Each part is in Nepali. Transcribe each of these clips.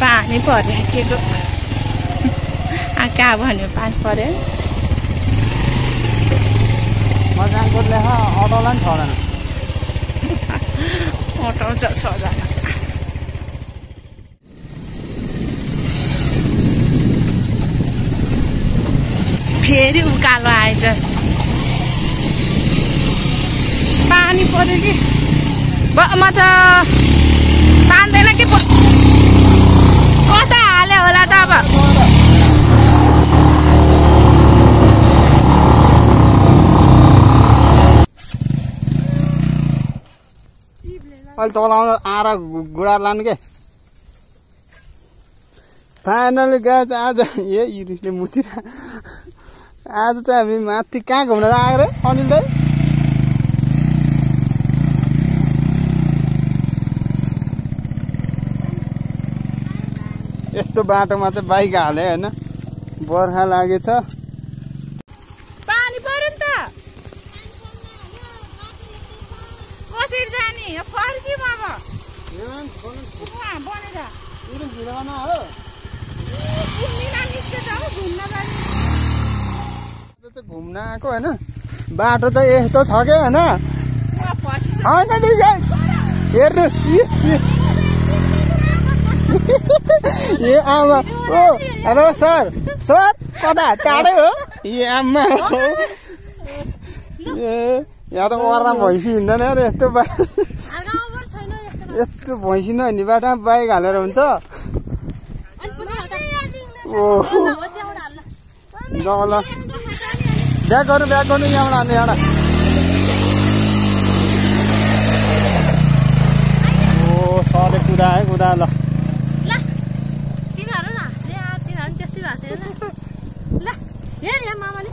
पानी परिराखेको कहाँ भन्यो पानी पर्यो मजाङकोटले अटोलाई पनि 6 जना अटो छ 6 जना फेरि उकालो आएछ पानी पर्यो कि म त तान्दैन कि कता हाल्यो होला त अब अहिले तल आएर गुडा लानु के फाइनली गाइज आज इरिसले मुतिरा आज चाहिँ हामी माथि कहाँ घुम्न आएर अनिल दाइ यस्तो बाटोमा चाहिँ बाइक हाले हैन बर्खा लागेछ पानी पर्यो नि त कसरी जाने फर्किम अब घुम्न आएको हैन बाटो चाहिँ यस्तो छ के हैन हेर्नु ए आमा ओ हेलो सर सर कता टाढै हो ए आमा ए यहाँ त ओर्ना भैँसी हिँड्दैन यार यस्तो यस्तो भैँसी नहिँड्ने बाटोमा बाइक हालेर हुन्छ ओ ल ब्याक गर्नु यहाँबाट हाल्ने एउटा ओ सरले कुदा ल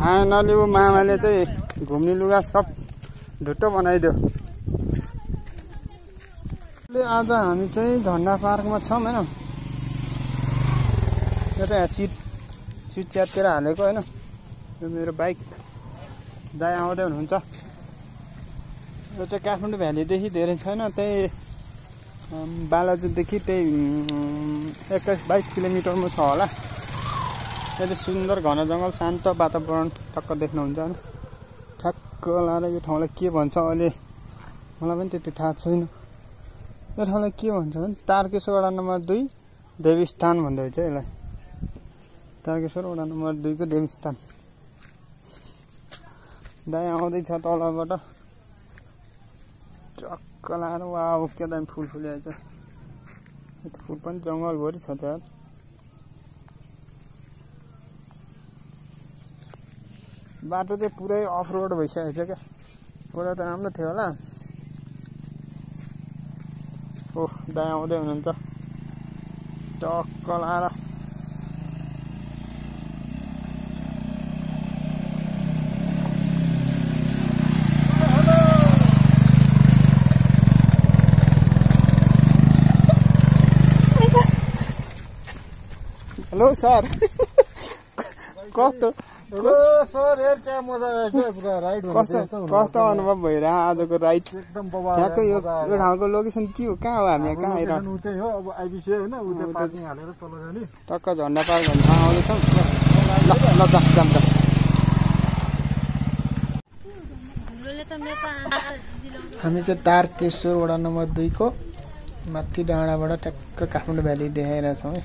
फाइनली ऊ मामाले चाहिँ घुम्ने लुगा सब ढुट्टो बनाइदियो आज हामी चाहिँ झन्डा पार्कमा छौँ होइन यो चाहिँ सिट च्यातेर हालेको होइन यो मेरो बाइक दाइ आउँदै हुनुहुन्छ यो चाहिँ काठमाडौँ भ्यालीदेखि धेरै छैन त्यही बालाजुदेखि त्यही 21-22 किलोमिटरमा छ होला यो चाहिँ सुन्दर घन जङ्गल शान्त वातावरण टक्क देख्नुहुन्छ होइन ठ्याक्क लाएर यो ठाउँलाई के भन्छ अहिले मलाई पनि त्यति थाहा छैन यो ठाउँलाई के भन्छ भने तारकेश्वर वडा नम्बर 2 देवीस्थान भन्दै छ यसलाई तारकेश्वर वडा नम्बर 2 को देवीस्थान दाइ आउँदैछ तलबाट टक्क लाएर वाउ के दामी फुल फुलिआएछ यो फुल पनि जङ्गलभरि छ त्यहाँ बाटो चाहिँ पुरै अफ रोड भइसकेको छ क्या पुरा त राम्रो थियो होला ओह दाइ आउँदै हुनुहुन्छ टक्क लाएर हेलो सर कस्तो सर यार क्या मजा आयो पुरा राइड कस्तो अनुभव भइरह्यो आजको राइड एकदम ठ्याक्कै यो ठाउँको लोकेसन के हो कहाँ हो हामी कहाँ आइरहनु उतै हो अब आइबिसी हैन उतै पार्किङ हालेर तल जाने टक्क झन्डा पार्क भन्ने ठाउँ आउँदैछौँ ल जाम त हामी चाहिँ तारकेश्वर वडा नम्बर 2 को माथि डाँडाबाट ट्याक्क काठमाडौँ भ्याली देखाइरहेछौँ है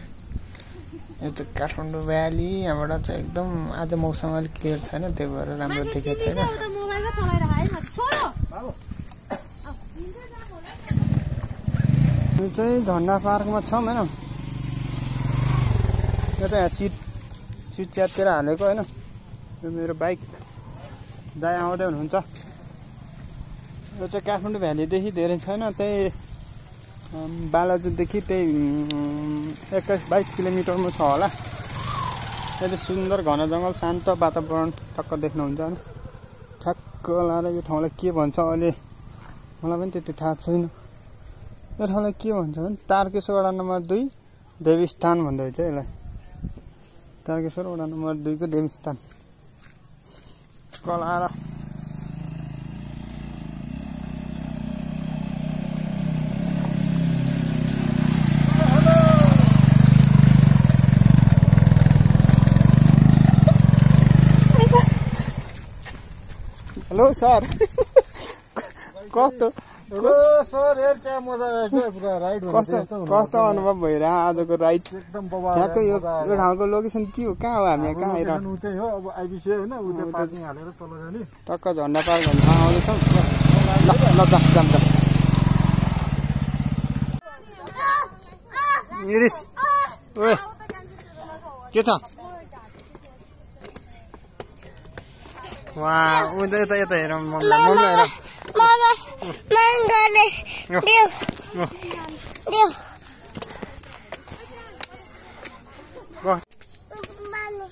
यो चाहिँ काठमाडौँ भ्याली यहाँबाट चाहिँ एकदम आज मौसम अलिक क्लियर छैन त्यही भएर राम्रो देखेको छैन यो चाहिँ झन्डा पार्कमा छौँ होइन यो चाहिँ सिट च्यातेर हालेको होइन यो मेरो बाइक दाइ आउँदै हुनुहुन्छ यो चाहिँ काठमाडौँ भ्यालीदेखि धेरै छैन त्यही बालाजुदेखि त्यही 21-22 किलोमिटरमा छ होला यो चाहिँ सुन्दर घन जङ्गल शान्त वातावरण टक्क देख्नुहुन्छ होइन ठ्याक्क लाएर यो ठाउँलाई के भन्छ अहिले मलाई पनि त्यति थाहा छैन यो ठाउँलाई के भन्छ भने तारकेश्वर वडा नम्बर 2 देवीस्थान भन्दै छ यसलाई तारकेश्वर वडा नम्बर 2 को देवीस्थान कलाएर ओ सर कस्तो सर यार क्या मजा आयो क्या पुरा राइड कस्तो अनुभव भइरह्यो आजको राइड एकदम बवाल यहाँको यो ठाउँको लोकेसन के हो कहाँ हो हामी कहाँ आइरहँ उतै हो अब आइबिसी हैन उतै पार्किङ हालेर तल जाने टक्क झन्डा पार भन्नु आउँदैछौँ ल जाम त इरिस ओए के छ वा उता यता यता हेरौँ मम्मी हेरौँ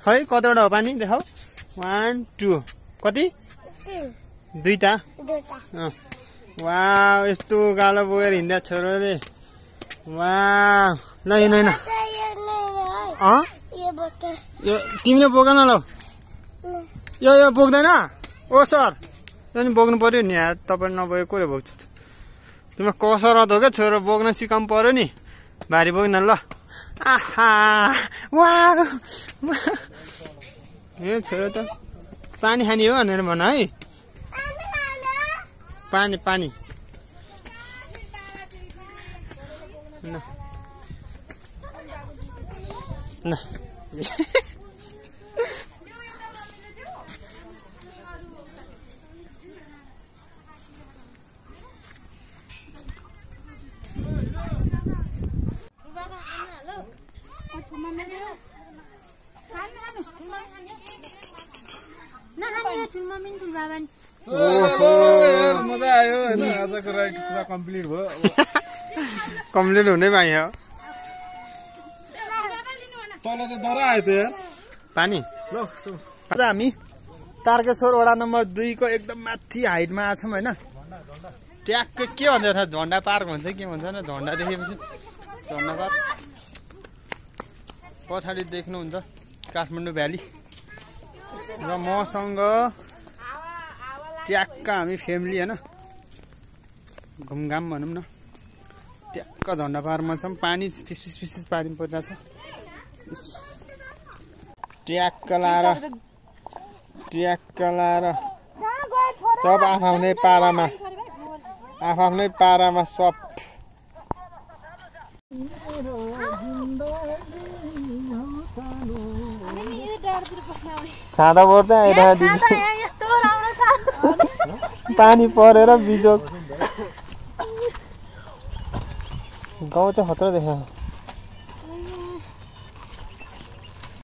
खै कतिवटा हो पानी देखाऊ 1 2 कति 2टा वा यस्तो गालो बोकेर हिँड्दा छोरोले वा ल हिँड यो तिमीले बोकेन ल यो बोक्दैन ओ सर यो नि बोक्नु पर्यो नि यार तपाईँ नबोके कसले बोक्छ तिम्रो कसरत हो क्या छोरो बोक्न सिकाउनु पर्यो नि भारी बोक्न ल आहा वा ए छोरो त पानी खाने हो भनेर भन है पानी पानी न मजा आयो हैन आजको राइड पुरा कम्प्लिट भयो कम्प्लिट हुनै पाइयो तल त डरा आयो त यार पानी ल आज हामी तारकेश्वर वडा नम्बर 2 को एकदम माथि हाइटमा आछौँ हैन ट्याक्क के भन्छ झन्डा पार्क भन्छ के भन्छ न झन्डा देखेपछि झन्डा पार्क पछाडि देख्नुहुन्छ काठमाडौँ भ्याली र मसँग ट्याक्क हामी फ्यामिली हैन घुमघाम भनौँ न ट्याक्क झन्डा पार्कमा छौँ पानी फिस पानी परिरहेछ ट्याक्क लाएर सब आफ्नै पारामा सब छाता पर्छ पानी परेर बिजोग गाउँ चाहिँ खतरा देखायो